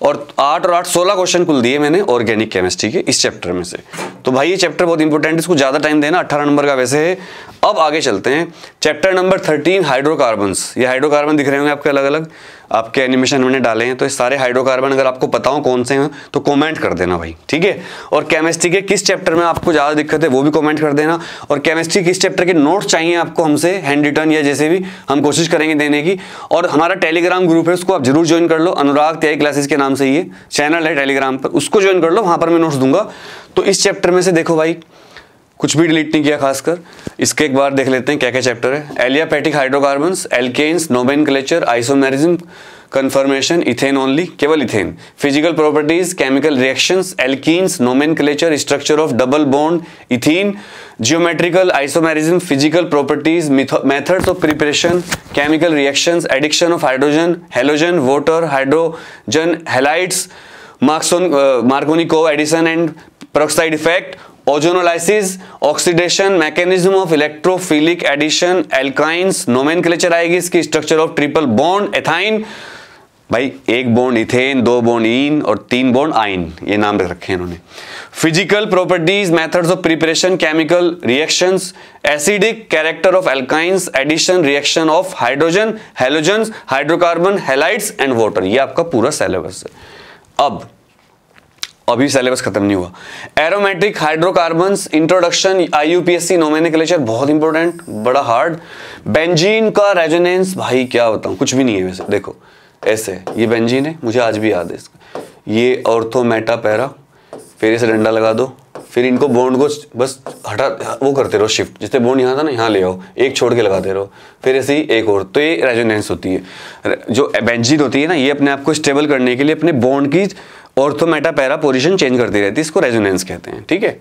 और 8 और 8 16 क्वेश्चन कुल दिए मैंने ऑर्गेनिक केमिस्ट्री के इस चैप्टर में से। तो भाई ये चैप्टर बहुत इंपॉर्टेंट है, इसको ज़्यादा टाइम देना, 18 नंबर का वैसे है। अब आगे चलते हैं, चैप्टर नंबर 13 हाइड्रोकार्बन्स। ये हाइड्रोकार्बन दिख रहे होंगे आपके अलग अलग, आपके एनिमेशन मैंने डाले हैं। तो ये सारे हाइड्रोकार्बन अगर आपको पता हो कौन से हैं तो कमेंट कर देना भाई, ठीक है। और केमिस्ट्री के किस चैप्टर में आपको ज़्यादा दिक्कत है वो भी कमेंट कर देना। और केमिस्ट्री किस चैप्टर के नोट्स चाहिए आपको हमसे, हैंड रिटन या जैसे भी, हम कोशिश करेंगे देने की। और हमारा टेलीग्राम ग्रुप है, उसको आप जरूर ज्वाइन कर लो, अनुराग त्यागी क्लासेस के नाम से ये चैनल है टेलीग्राम पर, उसको ज्वाइन कर लो, वहाँ पर मैं नोट्स दूंगा। तो इस चैप्टर में से देखो भाई, कुछ भी डिलीट नहीं किया खासकर। इसके एक बार देख लेते हैं क्या क्या चैप्टर है। Aliphatic hydrocarbons, alkanes, nomenclature, isomerism, conformation, ethane only, केवल ethane, physical properties, chemical reactions, alkenes, nomenclature, structure of double bond, ethene, geometrical isomerism, physical properties, methods of preparation, chemical reactions, addition of hydrogen, halogen, water, hydrogen halides, Markovnikov addition and peroxide effect, ozonolysis, oxidation, mechanism of electrophilic addition, alkynes, nomenclature आएगी इसकी, structure of triple bond, ethyne, भाई 1 बॉन्ड इथेन, 2 बॉन्ड इन और 3 बॉन्ड आइन, ये नाम रख रखे हैं इन्होंने। Physical properties, methods of preparation, chemical reactions, acidic, character of alkynes, addition, reaction of hydrogen, halogens, hydrocarbon, halides and water, ये आपका पूरा सिलेबस है। अब अभी सिलेबस खत्म नहीं हुआ। एरोमेटिक हाइड्रोकार्बन्स, इंट्रोडक्शन, आईयूपीएससी नोमेनक्लेचर बहुत इंपॉर्टेंट, बड़ा हार्ड। बेंजीन का रेजोनेंस, भाई क्या बताऊं, कुछ भी नहीं है वैसे, देखो ऐसे ये बेंजीन है, मुझे आज भी याद है इसका, ये ऑर्थो मेटा पैरा, फिर इसे डंडा लगा दो, फिर इनको बॉन्ड को बस हटा वो करते रहो शिफ्ट, जिससे बॉन्ड यहाँ था ना यहाँ ले आओ, एक छोड़ के लगाते रहो, फिर ऐसे ही एक और, तो ये रेजोनेंस होती है। जो बेंजीन होती है ना, ये अपने आप को स्टेबल करने के लिए अपने बॉन्ड की ortho Meta para position change करती रहती है, इसको रेजोनेंस कहते हैं, ठीक है।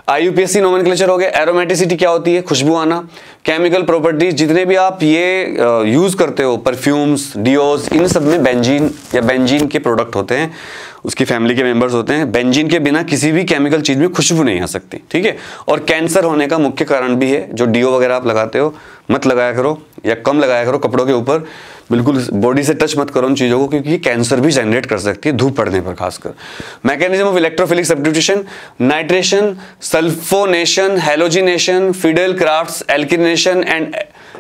आईयूपीएससी नोमेनक्लेचर हो गया। एरोमेटिसिटी क्या होती है, खुशबू आना। केमिकल प्रॉपर्टीज, जितने भी आप ये यूज करते हो, परफ्यूम्स, डियोज, इन सब में बेंजीन या बेंजीन के प्रोडक्ट होते हैं, उसकी फैमिली के मेंबर्स होते हैं। बेंजीन के बिना किसी भी केमिकल चीज में खुशबू नहीं आ सकती, ठीक है। और कैंसर होने का मुख्य कारण भी है, जो डियो वगैरह आप लगाते हो मत लगाया करो या कम लगाया करो कपड़ों के ऊपर, बिल्कुल बॉडी से टच मत करो उन चीजों को, क्योंकि कैंसर भी जनरेट कर सकती है धूप पड़ने पर खासकर। Mechanism of electrophilic substitution, nitration, sulphonation, halogenation, Friedel Crafts, alkylation and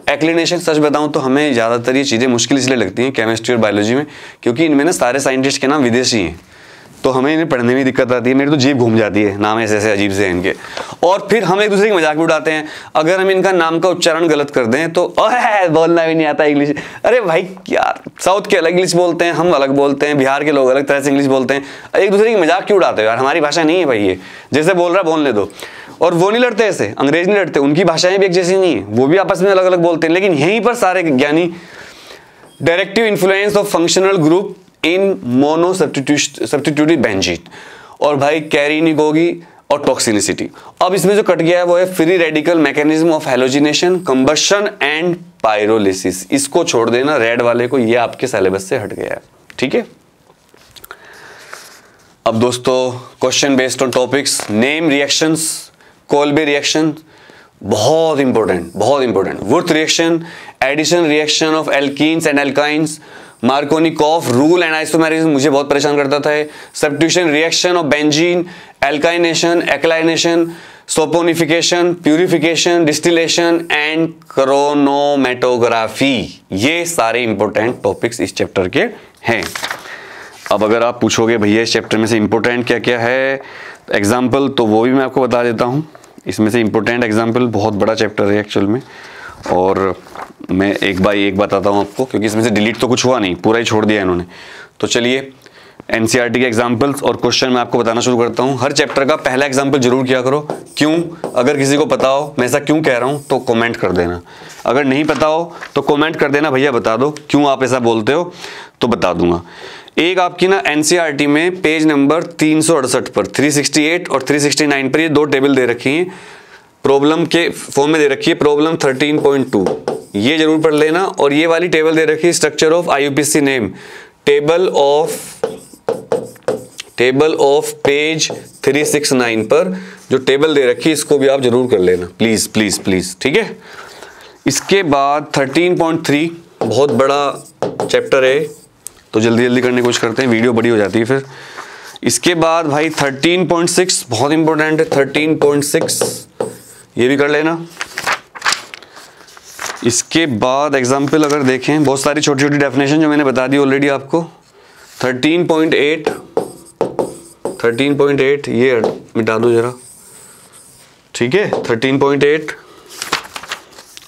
acylation. सच बताऊं तो हमें ज्यादातर ये चीजें मुश्किल इसलिए लगती हैं केमिस्ट्री और बायोलॉजी में, क्योंकि इनमें ना सारे साइंटिस्ट के नाम विदेशी हैं, तो हमें इन्हें पढ़ने में दिक्कत आती है, मेरी तो जीभ घूम जाती है, नाम ऐसे ऐसे अजीब से हैं इनके। और फिर हम एक दूसरे की मजाक भी उड़ाते हैं, अगर हम इनका नाम का उच्चारण गलत कर दें तो बोलना भी नहीं आता इंग्लिश। अरे भाई यार, साउथ के अलग इंग्लिश बोलते हैं, हम अलग बोलते हैं, बिहार के लोग अलग तरह से इंग्लिश बोलते हैं, एक दूसरे की मजाक क्यों उड़ाते हो यार, हमारी भाषा नहीं है भाई ये, जैसे बोल रहा बोलने दो। और वो नहीं लड़ते ऐसे, अंग्रेज नहीं लड़ते, उनकी भाषाएं भी एक जैसी नहीं है, वो भी आपस में अलग अलग बोलते हैं, लेकिन यहीं पर सारे ज्ञानी directive influence of functional group in mono substituted benzene, और भाई कैरिनिकोगी और टॉक्सिनिसिटी। अब इसमें जो कट गया है वो है free radical mechanism of halogenation, combustion and pyrolysis. इसको छोड़ देना रेड वाले को, ये आपके सिलेबस से हट गया है, ठीक है। अब दोस्तों question based on topics, name reactions, Kolbe reaction बहुत इंपॉर्टेंट, बहुत important, Wurtz reaction, addition reaction of alkenes and alkynes, Markovnikov rule and isomerism मुझे बहुत परेशान करता था, substitution reaction of benzene, alkylation, acylation, saponification, purification, distillation and chromatography, ये सारे इंपॉर्टेंट टॉपिक्स इस चैप्टर के हैं। अब अगर आप पूछोगे भैया इस चैप्टर में से इंपॉर्टेंट क्या क्या है एग्जाम्पल, तो वो भी मैं आपको बता देता हूँ। इसमें से इंपॉर्टेंट एग्जाम्पल, बहुत बड़ा चैप्टर है एक्चुअल में, और मैं एक बाय एक बताता हूँ आपको, क्योंकि इसमें से डिलीट तो कुछ हुआ नहीं, पूरा ही छोड़ दिया इन्होंने। तो चलिए एनसीईआरटी के एग्जाम्पल्स और क्वेश्चन मैं आपको बताना शुरू करता हूँ। हर चैप्टर का पहला एग्जाम्पल जरूर किया करो। क्यों? अगर किसी को पता हो मैं ऐसा क्यों कह रहा हूँ तो कमेंट कर देना, अगर नहीं पता हो तो कमेंट कर देना, भैया बता दो क्यों आप ऐसा बोलते हो, तो बता दूंगा। एक आपकी ना एनसीईआरटी में पेज नंबर 368 पर 368 और 369 पर ये दो टेबल दे रखी हैं, प्रॉब्लम के फॉर्म में दे रखी है, प्रॉब्लम 13.2, ये जरूर पढ़ लेना। और ये वाली टेबल दे रखी है structure of IUPAC name, table of page 369 पर जो टेबल दे रखी है इसको भी आप जरूर कर लेना, प्लीज प्लीज प्लीज, ठीक है। इसके बाद 13.3 बहुत बड़ा चैप्टर है, तो जल्दी जल्दी करने की कोशिश करते हैं, वीडियो बड़ी हो जाती है फिर। इसके बाद भाई 13.6 बहुत इंपॉर्टेंट है, 13.6 ये भी कर लेना। इसके बाद एग्जाम्पल अगर देखें, बहुत सारी छोटी छोटी डेफिनेशन जो मैंने बता दी ऑलरेडी आपको। 13.8 ये मिटा दो जरा, ठीक है। 13.8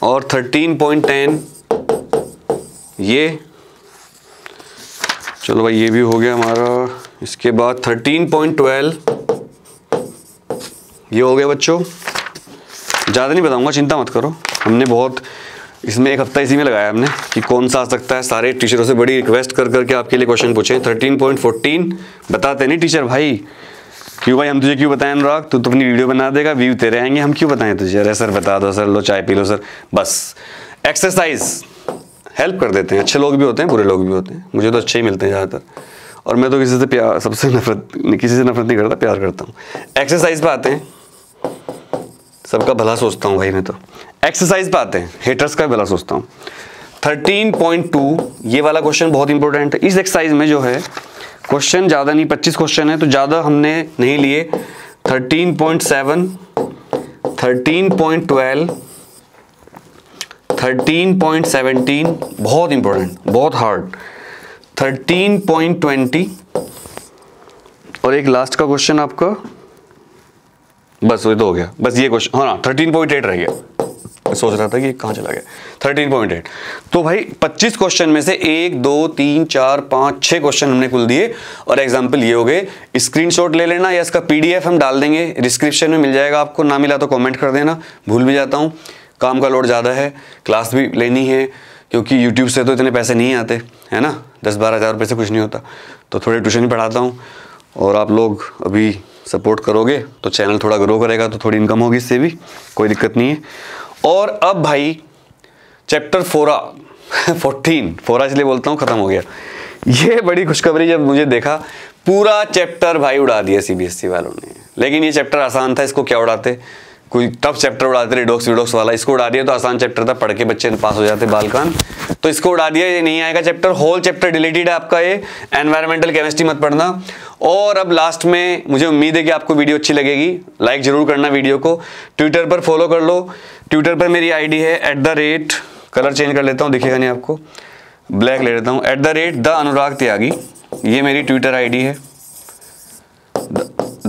और 13.10 ये, चलो भाई ये भी हो गया हमारा। इसके बाद 13.12 ये हो गया बच्चों, ज़्यादा नहीं बताऊंगा, चिंता मत करो, हमने बहुत इसमें एक हफ्ता इसी में लगाया हमने कि कौन सा आ सकता है। सारे टीचरों से बड़ी रिक्वेस्ट कर करके आपके लिए क्वेश्चन पूछे। 13.14 बताते नहीं टीचर भाई, क्यों भाई हम तुझे क्यों बताएं अनुराग, तू तो अपनी वीडियो बना देगा, व्यू तेरे आएंगे, हम क्यों बताएं तुझे। अरे सर बता दो सर, लो चाय पी लो सर, बस। एक्सरसाइज हेल्प कर देते हैं, अच्छे लोग भी होते हैं बुरे लोग भी होते हैं, मुझे तो अच्छे ही मिलते हैं ज़्यादातर, और मैं तो किसी से प्यार, सबसे नफरत, किसी से नफरत नहीं करता, प्यार करता हूँ। एक्सरसाइज पे आते हैं, सबका भला सोचता हूँ भाई मैं तो। एक्सरसाइज पे आते हैं, हेटर्स का भला सोचता हूँ। 13.2 ये वाला क्वेश्चन बहुत इंपॉर्टेंट है। इस एक्सरसाइज में जो है क्वेश्चन ज़्यादा नहीं, 25 क्वेश्चन है तो ज़्यादा हमने नहीं लिए। 13.7, 13.12, 13.17 बहुत इंपॉर्टेंट, बहुत हार्ड, 13.20 और एक लास्ट का क्वेश्चन आपका, बस वो तो हो गया, बस ये क्वेश्चन, हाँ 13.8 रह गया, सोच रहा था कि कहाँ चला गया। 13.8 तो भाई 25 क्वेश्चन में से 1 2 3 4 5 6 क्वेश्चन हमने कुल दिए, और एग्जाम्पल ये हो गए। स्क्रीनशॉट ले लेना या इसका पीडीएफ हम डाल देंगे, डिस्क्रिप्शन में मिल जाएगा आपको, ना मिला तो कमेंट कर देना, भूल भी जाता हूँ, काम का लोड ज़्यादा है, क्लास भी लेनी है, क्योंकि यूट्यूब से तो इतने पैसे नहीं आते है ना, 10-12 हज़ार रुपये से कुछ नहीं होता, तो थोड़े ट्यूशन ही पढ़ाता हूँ, और आप लोग अभी सपोर्ट करोगे तो चैनल थोड़ा ग्रो करेगा, तो थोड़ी इनकम होगी इससे भी, कोई दिक्कत नहीं है। और अब भाई चैप्टर 14 इसलिए बोलता हूँ ख़त्म हो गया। ये बड़ी खुशखबरी, जब मुझे देखा पूरा चैप्टर भाई उड़ा दिया सीबीएसई वालों ने, लेकिन ये चैप्टर आसान था, इसको क्या उड़ाते, कोई टफ चैप्टर उड़ाते रिडॉक्स वाला, इसको उड़ा दिया तो आसान चैप्टर था, पढ़ के बच्चे पास हो जाते बालकान, तो इसको उड़ा दिया, ये नहीं आएगा चैप्टर, होल चैप्टर डिलीटेड है आपका ये। एनवायरमेंटल केमिस्ट्री मत पढ़ना। और अब लास्ट में मुझे उम्मीद है कि आपको वीडियो अच्छी लगेगी, लाइक जरूर करना वीडियो को, ट्विटर पर फॉलो कर लो, ट्विटर पर मेरी आईडी है कलर चेंज कर लेता हूँ, दिखेगा नहीं आपको, ब्लैक ले लेता हूँ, @द अनुराग त्यागी, ये मेरी ट्विटर आईडी है,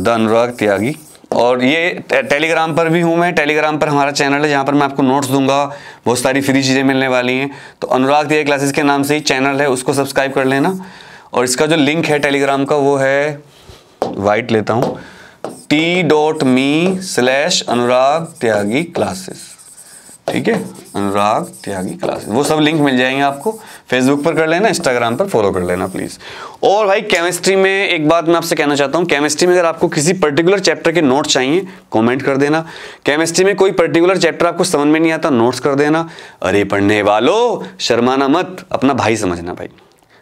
द अनुराग त्यागी। और ये टेलीग्राम पर भी हूँ मैं, टेलीग्राम पर हमारा चैनल है जहाँ पर मैं आपको नोट्स दूंगा, बहुत सारी फ्री चीज़ें मिलने वाली हैं। तो अनुराग त्यागी क्लासेस के नाम से ही चैनल है, उसको सब्सक्राइब कर लेना। और इसका जो लिंक है टेलीग्राम का वो है, वाइट लेता हूँ, t.me/अनुराग त्यागी क्लासेस। ठीक है, अनुराग त्यागी क्लासेस, वो सब लिंक मिल जाएंगे आपको। फेसबुक पर कर लेना, इंस्टाग्राम पर फॉलो कर लेना प्लीज। और भाई केमिस्ट्री में एक बात मैं आपसे कहना चाहता हूँ, केमिस्ट्री में अगर आपको किसी पर्टिकुलर चैप्टर के नोट्स चाहिए कमेंट कर देना। केमिस्ट्री में कोई पर्टिकुलर चैप्टर आपको समझ में नहीं आता, नोट्स कर देना। अरे पढ़ने वालों शर्माना मत, अपना भाई समझना भाई।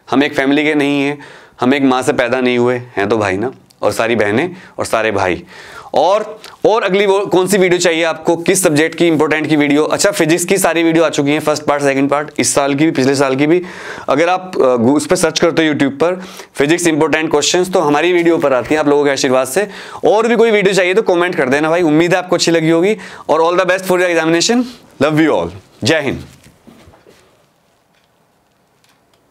हम एक फैमिली के नहीं हैं, हम एक माँ से पैदा नहीं हुए हैं तो भाई ना, और सारी बहनें और सारे भाई। और अगली कौन सी वीडियो चाहिए आपको, किस सब्जेक्ट की इंपॉर्टेंट की वीडियो? अच्छा, फिजिक्स की सारी वीडियो आ चुकी हैं, फर्स्ट पार्ट सेकंड पार्ट, इस साल की भी पिछले साल की भी। अगर आप उस पर सर्च करते हो यूट्यूब पर फिजिक्स इंपॉर्टेंट क्वेश्चंस, तो हमारी वीडियो पर आती है आप लोगों के आशीर्वाद से। और भी कोई वीडियो चाहिए तो कमेंट कर देना भाई, उम्मीद है आपको अच्छी लगी होगी। और all the best for your examination, love you all, जय हिंद।